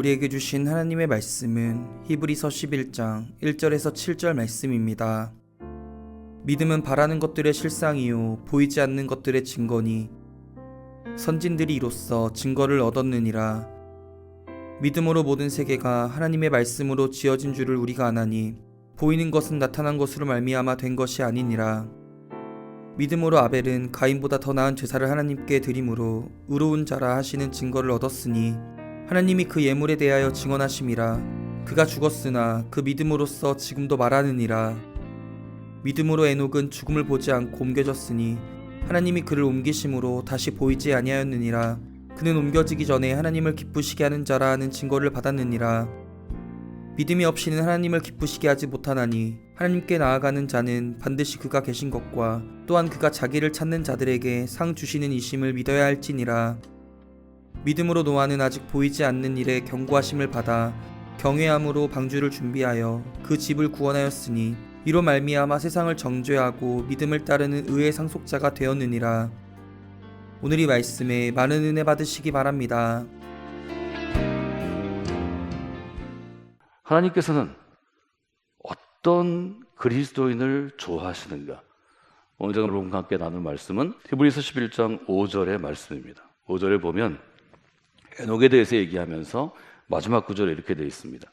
우리에게 주신 하나님의 말씀은 히브리서 11장 1절에서 7절 말씀입니다. 믿음은 바라는 것들의 실상이요 보이지 않는 것들의 증거니 선진들이 이로써 증거를 얻었느니라. 믿음으로 모든 세계가 하나님의 말씀으로 지어진 줄을 우리가 아나니 보이는 것은 나타난 것으로 말미암아 된 것이 아니니라. 믿음으로 아벨은 가인보다 더 나은 제사를 하나님께 드림으로 의로운 자라 하시는 증거를 얻었으니 하나님이 그 예물에 대하여 증언하심이라. 그가 죽었으나 그 믿음으로써 지금도 말하느니라. 믿음으로 에녹은 죽음을 보지 않고 옮겨졌으니 하나님이 그를 옮기심으로 다시 보이지 아니하였느니라. 그는 옮겨지기 전에 하나님을 기쁘시게 하는 자라 하는 증거를 받았느니라. 믿음이 없이는 하나님을 기쁘시게 하지 못하나니 하나님께 나아가는 자는 반드시 그가 계신 것과 또한 그가 자기를 찾는 자들에게 상 주시는 이심을 믿어야 할지니라. 믿음으로 노아는 아직 보이지 않는 일에 경고하심을 받아 경외함으로 방주를 준비하여 그 집을 구원하였으니 이로 말미암아 세상을 정죄하고 믿음을 따르는 의의 상속자가 되었느니라. 오늘 이 말씀에 많은 은혜 받으시기 바랍니다. 하나님께서는 어떤 그리스도인을 좋아하시는가? 오늘 제가 여러분과 함께 나눌 말씀은 히브리서 11장 5절의 말씀입니다. 5절에 보면 에녹에 대해서 얘기하면서 마지막 구절에 이렇게 되어 있습니다.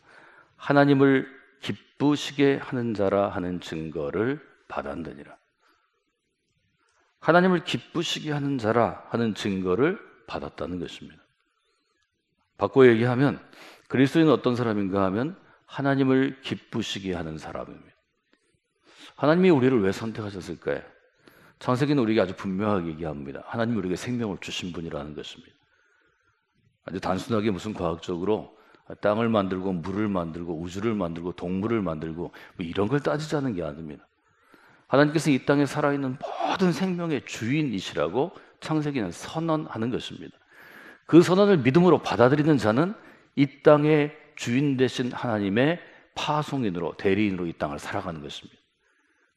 하나님을 기쁘시게 하는 자라 하는 증거를 받았느니라. 하나님을 기쁘시게 하는 자라 하는 증거를 받았다는 것입니다. 바꿔 얘기하면 그리스도인은 어떤 사람인가 하면 하나님을 기쁘시게 하는 사람입니다. 하나님이 우리를 왜 선택하셨을까요? 창세기는 우리에게 아주 분명하게 얘기합니다. 하나님이 우리에게 생명을 주신 분이라는 것입니다. 아주 단순하게 무슨 과학적으로 땅을 만들고 물을 만들고 우주를 만들고 동물을 만들고 뭐 이런 걸 따지자는 게 아닙니다. 하나님께서 이 땅에 살아있는 모든 생명의 주인이시라고 창세기는 선언하는 것입니다. 그 선언을 믿음으로 받아들이는 자는 이 땅의 주인 되신 하나님의 파송인으로 대리인으로 이 땅을 살아가는 것입니다.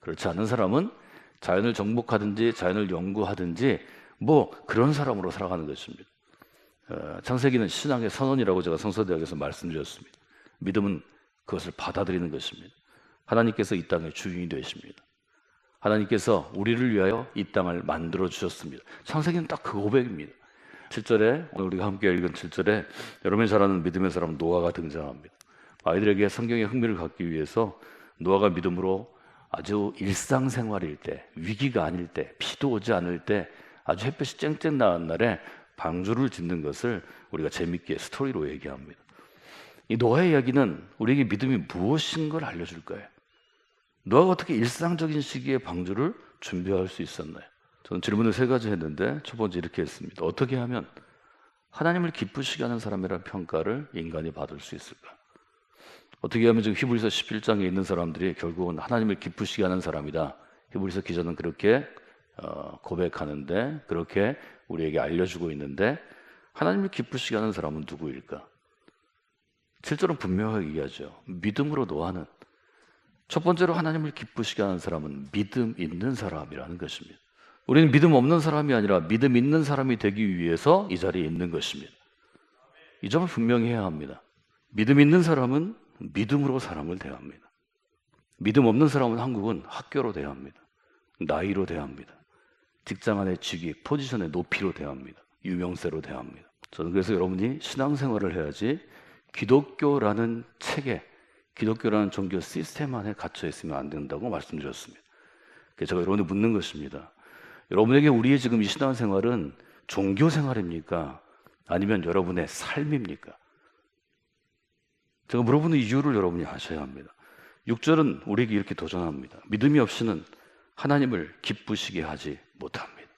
그렇지 않은 사람은 자연을 정복하든지 자연을 연구하든지 뭐 그런 사람으로 살아가는 것입니다. 창세기는 신앙의 선언이라고 제가 성서대학에서 말씀드렸습니다. 믿음은 그것을 받아들이는 것입니다. 하나님께서 이 땅의 주인이 되십니다. 하나님께서 우리를 위하여 이 땅을 만들어 주셨습니다. 창세기는 딱 그 고백입니다. 7절에 오늘 우리가 함께 읽은 7절에 여러분이 잘 아는 믿음의 사람 노아가 등장합니다. 아이들에게 성경에 흥미를 갖기 위해서 노아가 믿음으로 아주 일상생활일 때, 위기가 아닐 때, 비도 오지 않을 때 아주 햇볕이 쨍쨍 나은 날에 방주를 짓는 것을 우리가 재밌게 스토리로 얘기합니다. 이 노아의 이야기는 우리에게 믿음이 무엇인 걸 알려줄 거예요. 노아가 어떻게 일상적인 시기에 방주를 준비할 수 있었나요? 저는 질문을 3가지 했는데 첫 번째 이렇게 했습니다. 어떻게 하면 하나님을 기쁘시게 하는 사람이라는 평가를 인간이 받을 수 있을까? 어떻게 하면 지금 히브리서 11장에 있는 사람들이 결국은 하나님을 기쁘시게 하는 사람이다. 히브리서 기자는 그렇게 고백하는데 그렇게 우리에게 알려주고 있는데 하나님을 기쁘시게 하는 사람은 누구일까? 7절은 분명하게 얘기하죠. 믿음으로 노아는 첫 번째로 하나님을 기쁘시게 하는 사람은 믿음 있는 사람이라는 것입니다. 우리는 믿음 없는 사람이 아니라 믿음 있는 사람이 되기 위해서 이 자리에 있는 것입니다. 이 점을 분명히 해야 합니다. 믿음 있는 사람은 믿음으로 사람을 대합니다. 믿음 없는 사람은 한국은 학교로 대합니다. 나이로 대합니다. 직장 안의 직위, 포지션의 높이로 대합니다. 유명세로 대합니다. 저는 그래서 여러분이 신앙생활을 해야지 기독교라는 체계, 기독교라는 종교 시스템 안에 갇혀 있으면 안 된다고 말씀드렸습니다. 그래서 제가 여러분이 묻는 것입니다. 여러분에게 우리의 지금 이 신앙생활은 종교생활입니까? 아니면 여러분의 삶입니까? 제가 물어보는 이유를 여러분이 아셔야 합니다. 6절은 우리에게 이렇게 도전합니다. 믿음이 없이는 하나님을 기쁘시게 하지 못합니다.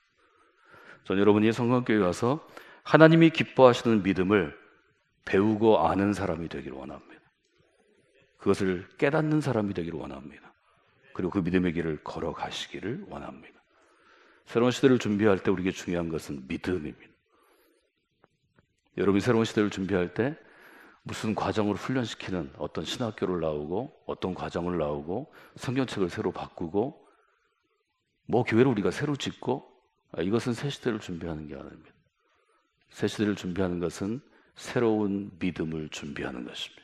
저는 여러분이 성광교회 와서 하나님이 기뻐하시는 믿음을 배우고 아는 사람이 되기를 원합니다. 그것을 깨닫는 사람이 되기를 원합니다. 그리고 그 믿음의 길을 걸어가시기를 원합니다. 새로운 시대를 준비할 때 우리에게 중요한 것은 믿음입니다. 여러분이 새로운 시대를 준비할 때 무슨 과정을 훈련시키는 어떤 신학교를 나오고 어떤 과정을 나오고 성경책을 새로 바꾸고 뭐 교회를 우리가 새로 짓고 이것은 새 시대를 준비하는 게 아닙니다. 새 시대를 준비하는 것은 새로운 믿음을 준비하는 것입니다.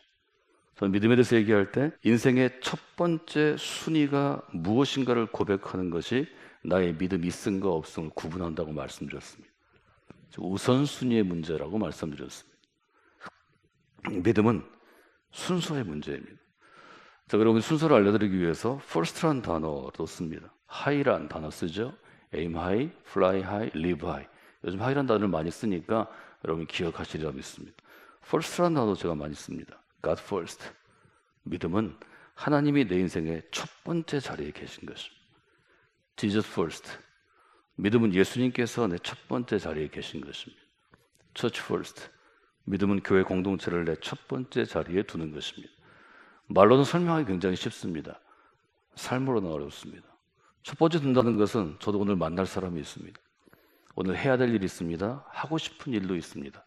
저는 믿음에 대해서 얘기할 때 인생의 첫 번째 순위가 무엇인가를 고백하는 것이 나의 믿음이 있음과 없음을 구분한다고 말씀드렸습니다. 우선순위의 문제라고 말씀드렸습니다. 믿음은 순서의 문제입니다. 자, 그러면 순서를 알려드리기 위해서 first라는 단어도 씁니다. high라는 단어 쓰죠. aim high, fly high, live high. 요즘 high라는 단어를 많이 쓰니까 여러분이 기억하시리라 믿습니다. first라는 단어도 제가 많이 씁니다. God first. 믿음은 하나님이 내 인생의 첫 번째 자리에 계신 것입니다. Jesus first. 믿음은 예수님께서 내 첫 번째 자리에 계신 것입니다. Church first. 믿음은 교회 공동체를 내 첫 번째 자리에 두는 것입니다. 말로는 설명하기 굉장히 쉽습니다. 삶으로는 어렵습니다. 첫 번째 둔다는 것은 저도 오늘 만날 사람이 있습니다. 오늘 해야 될 일이 있습니다. 하고 싶은 일도 있습니다.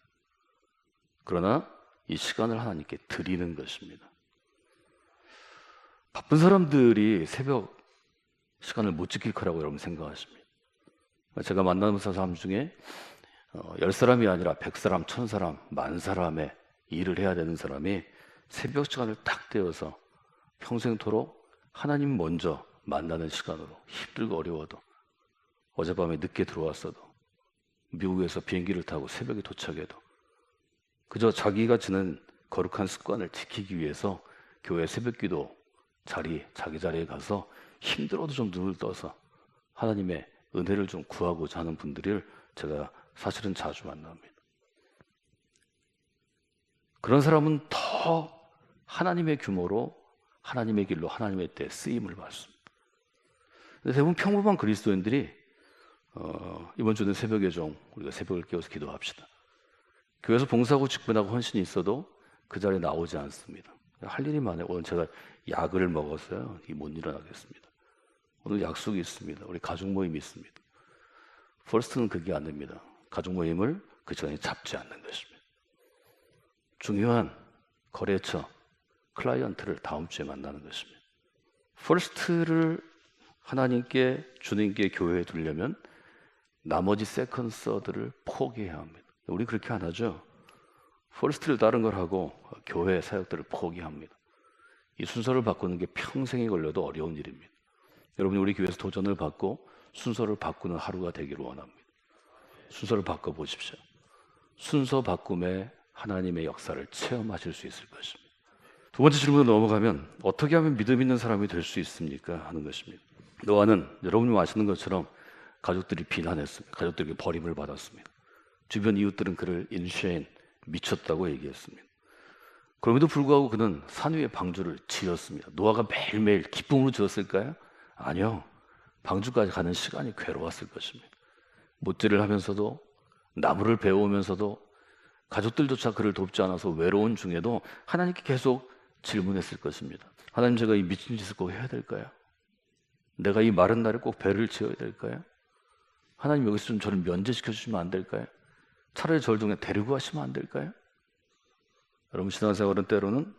그러나 이 시간을 하나님께 드리는 것입니다. 바쁜 사람들이 새벽 시간을 못 지킬 거라고 여러분 생각하십니다. 제가 만나는 사람 중에 10사람이 아니라 100사람, 1000사람, 10,000사람의 일을 해야 되는 사람이 새벽 시간을 딱 떼어서 평생토록 하나님 먼저 만나는 시간으로 힘들고 어려워도 어젯밤에 늦게 들어왔어도 미국에서 비행기를 타고 새벽에 도착해도 그저 자기가 지는 거룩한 습관을 지키기 위해서 교회 새벽기도 자기 자리에 가서 힘들어도 좀 눈을 떠서 하나님의 은혜를 좀 구하고자 하는 분들을 제가 사실은 자주 만납니다. 그런 사람은 더 하나님의 규모로 하나님의 길로 하나님의 때 쓰임을 받습니다. 대부분 평범한 그리스도인들이 이번 주는 새벽의 종, 우리가 새벽을 깨워서 기도합시다. 교회에서 봉사하고 직분하고 헌신이 있어도 그 자리에 나오지 않습니다. 할 일이 많아요. 오늘 제가 약을 먹었어요. 못 일어나겠습니다. 오늘 약속이 있습니다. 우리 가족 모임이 있습니다. 퍼스트는 그게 안 됩니다. 가족 모임을 그 시간에 잡지 않는 것입니다. 중요한 거래처, 클라이언트를 다음 주에 만나는 것입니다. 퍼스트를 하나님께, 주님께, 교회에 두려면 나머지 세컨, 서드를 포기해야 합니다. 우리 그렇게 안 하죠. 퍼스트를 다른 걸 하고 교회 사역들을 포기합니다. 이 순서를 바꾸는 게 평생이 걸려도 어려운 일입니다. 여러분이 우리 교회에서 도전을 받고 순서를 바꾸는 하루가 되기를 원합니다. 순서를 바꿔보십시오. 순서 바꿈에 하나님의 역사를 체험하실 수 있을 것입니다. 두 번째 질문으로 넘어가면 어떻게 하면 믿음 있는 사람이 될 수 있습니까? 하는 것입니다. 노아는 여러분이 아시는 것처럼 가족들이 비난했습니다. 가족들에게 버림을 받았습니다. 주변 이웃들은 그를 인쉐인, 미쳤다고 얘기했습니다. 그럼에도 불구하고 그는 산 위에 방주를 지었습니다. 노아가 매일매일 기쁨으로 지었을까요? 아니요. 방주까지 가는 시간이 괴로웠을 것입니다. 못질을 하면서도 나무를 베어오면서도 가족들조차 그를 돕지 않아서 외로운 중에도 하나님께 계속 질문했을 것입니다. 하나님, 제가 이 미친 짓을 꼭 해야 될까요? 내가 이 마른 날에 꼭 배를 지어야 될까요? 하나님, 여기서 좀 저를 면제시켜 주시면 안 될까요? 차라리 저를 좀 데리고 가시면 안 될까요? 여러분, 신앙생활은 때로는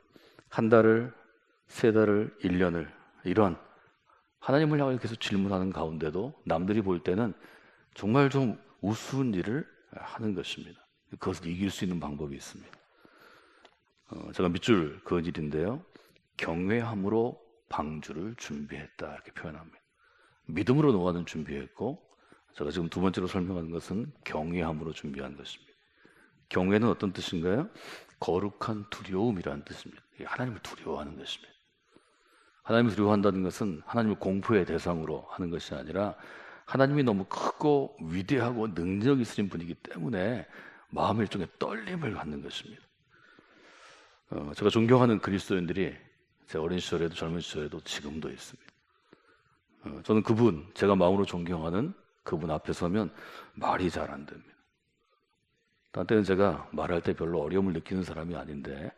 한 달을, 세 달을, 1년을 이런 하나님을 향해 계속 질문하는 가운데도 남들이 볼 때는 정말 좀 우스운 일을 하는 것입니다. 그것을 이길 수 있는 방법이 있습니다. 제가 밑줄 그은 일인데요. 경외함으로 방주를 준비했다 이렇게 표현합니다. 믿음으로 노아는 준비했고, 제가 지금 두 번째로 설명하는 것은 경외함으로 준비한 것입니다. 경외는 어떤 뜻인가요? 거룩한 두려움이라는 뜻입니다. 하나님을 두려워하는 것입니다. 하나님을 두려워한다는 것은 하나님을 공포의 대상으로 하는 것이 아니라 하나님이 너무 크고 위대하고 능력 있으신 분이기 때문에 마음의 일종의 떨림을 갖는 것입니다. 제가 존경하는 그리스도인들이 제 어린 시절에도 젊은 시절에도 지금도 있습니다. 저는 그분, 제가 마음으로 존경하는 그분 앞에 서면 말이 잘 안 됩니다. 딴 때는 제가 말할 때 별로 어려움을 느끼는 사람이 아닌데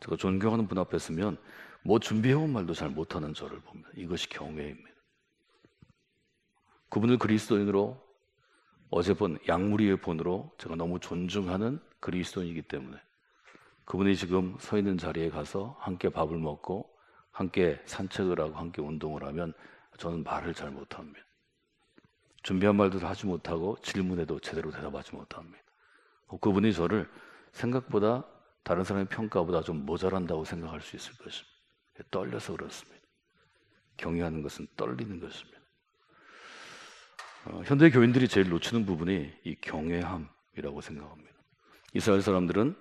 제가 존경하는 분 앞에 서면 뭐 준비해온 말도 잘 못하는 저를 봅니다. 이것이 경외입니다. 그분을 그리스도인으로 어제 본 양무리의 본으로 제가 너무 존중하는 그리스도인이기 때문에 그분이 지금 서 있는 자리에 가서 함께 밥을 먹고 함께 산책을 하고 함께 운동을 하면 저는 말을 잘 못합니다. 준비한 말도 하지 못하고 질문에도 제대로 대답하지 못합니다. 그분이 저를 생각보다 다른 사람의 평가보다 좀 모자란다고 생각할 수 있을 것입니다. 떨려서 그렇습니다. 경외하는 것은 떨리는 것입니다. 현대 교인들이 제일 놓치는 부분이 이 경외함이라고 생각합니다. 이스라엘 사람들은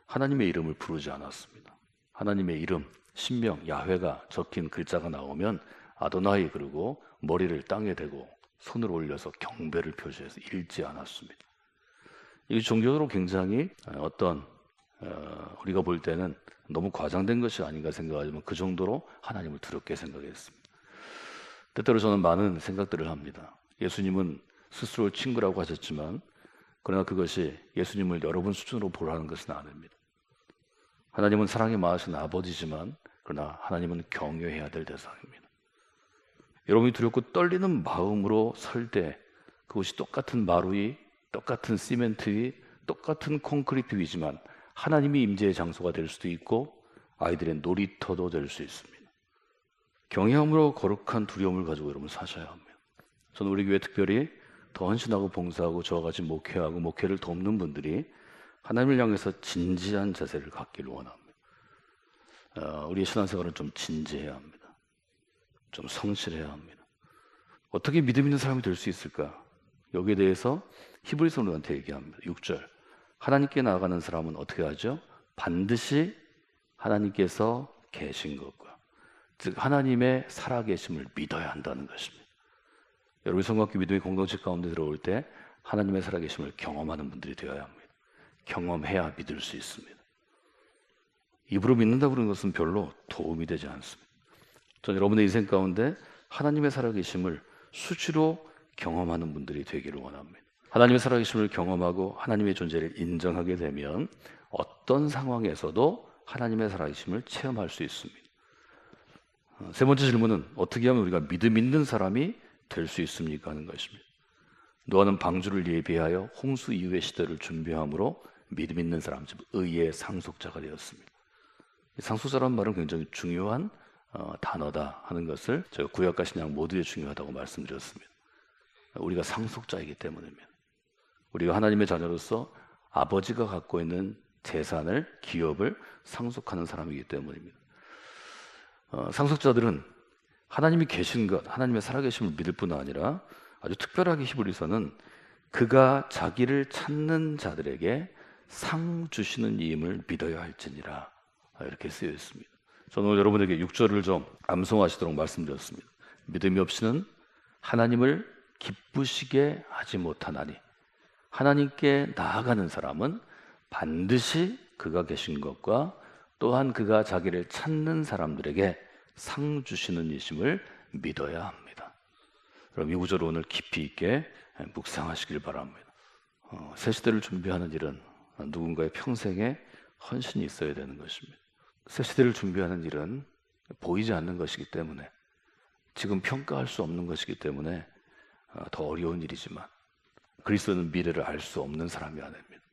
하나님의 이름을 부르지 않았습니다. 하나님의 이름, 신명, 야훼가 적힌 글자가 나오면 아도나이 그러고 머리를 땅에 대고 손을 올려서 경배를 표시해서 읽지 않았습니다. 이게 종교적으로 굉장히 우리가 볼 때는 너무 과장된 것이 아닌가 생각하지만 그 정도로 하나님을 두렵게 생각했습니다. 때때로 저는 많은 생각들을 합니다. 예수님은 스스로 친구라고 하셨지만 그러나 그것이 예수님을 여러분 수준으로 보라는 것은 아닙니다. 하나님은 사랑이 많으신 아버지지만 그러나 하나님은 경외해야 될 대상입니다. 여러분이 두렵고 떨리는 마음으로 설 때 그것이 똑같은 마루 위, 똑같은 시멘트 위, 똑같은 콘크리트 위지만 하나님이 임재의 장소가 될 수도 있고 아이들의 놀이터도 될 수 있습니다. 경외함으로 거룩한 두려움을 가지고 여러분 사셔야 합니다. 저는 우리 교회 특별히 더 헌신하고 봉사하고 저와 같이 목회하고 목회를 돕는 분들이 하나님을 향해서 진지한 자세를 갖기를 원합니다. 우리의 신앙생활은 좀 진지해야 합니다. 좀 성실해야 합니다. 어떻게 믿음 있는 사람이 될 수 있을까? 여기에 대해서 히브리서들한테 얘기합니다. 6절 하나님께 나아가는 사람은 어떻게 하죠? 반드시 하나님께서 계신 것과 즉 하나님의 살아계심을 믿어야 한다는 것입니다. 여러분 성곽교 믿음의 공동체 가운데 들어올 때 하나님의 살아계심을 경험하는 분들이 되어야 합니다. 경험해야 믿을 수 있습니다. 입으로 믿는다고 그러는 것은 별로 도움이 되지 않습니다. 저는 여러분의 인생 가운데 하나님의 살아계심을 수시로 경험하는 분들이 되기를 원합니다. 하나님의 살아계심을 경험하고 하나님의 존재를 인정하게 되면 어떤 상황에서도 하나님의 살아계심을 체험할 수 있습니다. 세 번째 질문은 어떻게 하면 우리가 믿음 있는 사람이 될 수 있습니까? 하는 것입니다. 노아는 방주를 예비하여 홍수 이후의 시대를 준비함으로 믿음 있는 사람, 즉 의의 상속자가 되었습니다. 상속자라는 말은 굉장히 중요한 단어다 하는 것을 제가 구약과 신약 모두에 중요하다고 말씀드렸습니다. 우리가 상속자이기 때문입니다. 우리가 하나님의 자녀로서 아버지가 갖고 있는 재산을, 기업을 상속하는 사람이기 때문입니다. 상속자들은 하나님이 계신 것, 하나님의 살아계심을 믿을 뿐 아니라 아주 특별하게 히브리서는 그가 자기를 찾는 자들에게 상 주시는 이임을 믿어야 할지니라 이렇게 쓰여 있습니다. 저는 오늘 여러분에게 6절을 좀 암송하시도록 말씀드렸습니다. 믿음이 없이는 하나님을 기쁘시게 하지 못하나니 하나님께 나아가는 사람은 반드시 그가 계신 것과 또한 그가 자기를 찾는 사람들에게 상 주시는 이심을 믿어야 합니다. 그럼 이 구절을 오늘 깊이 있게 묵상하시길 바랍니다. 새 시대를 준비하는 일은 누군가의 평생에 헌신이 있어야 되는 것입니다. 새 시대를 준비하는 일은 보이지 않는 것이기 때문에 지금 평가할 수 없는 것이기 때문에 더 어려운 일이지만 그리스도는 미래를 알 수 없는 사람이 아닙니다.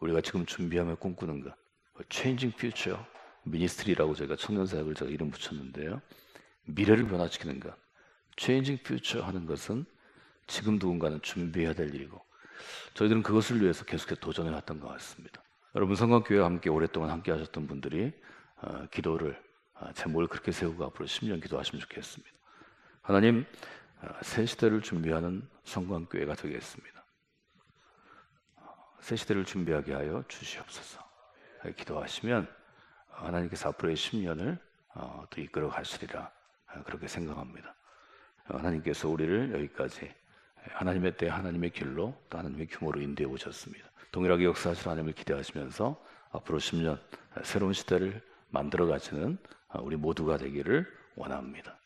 우리가 지금 준비하며 꿈꾸는 것 Changing Future 미니스트리라고 저희가 청년사역을 제가 이름 붙였는데요. 미래를 변화시키는 것 Changing Future 하는 것은 지금 누군가는 준비해야 될 일이고 저희들은 그것을 위해서 계속해서 도전해 왔던 것 같습니다. 여러분 성곽교회와 함께 오랫동안 함께 하셨던 분들이 기도를 제목을 그렇게 세우고 앞으로 10년 기도하시면 좋겠습니다. 하나님 새 시대를 준비하는 성곽교회가 되겠습니다. 새 시대를 준비하게 하여 주시옵소서. 기도하시면 하나님께서 앞으로의 10년을 또 이끌어 가시리라 그렇게 생각합니다. 하나님께서 우리를 여기까지 하나님의 때 하나님의 길로 또 하나님의 규모로 인도해 오셨습니다. 동일하게 역사하실 하나님을 기대하시면서 앞으로 10년 새로운 시대를 만들어 가시는 우리 모두가 되기를 원합니다.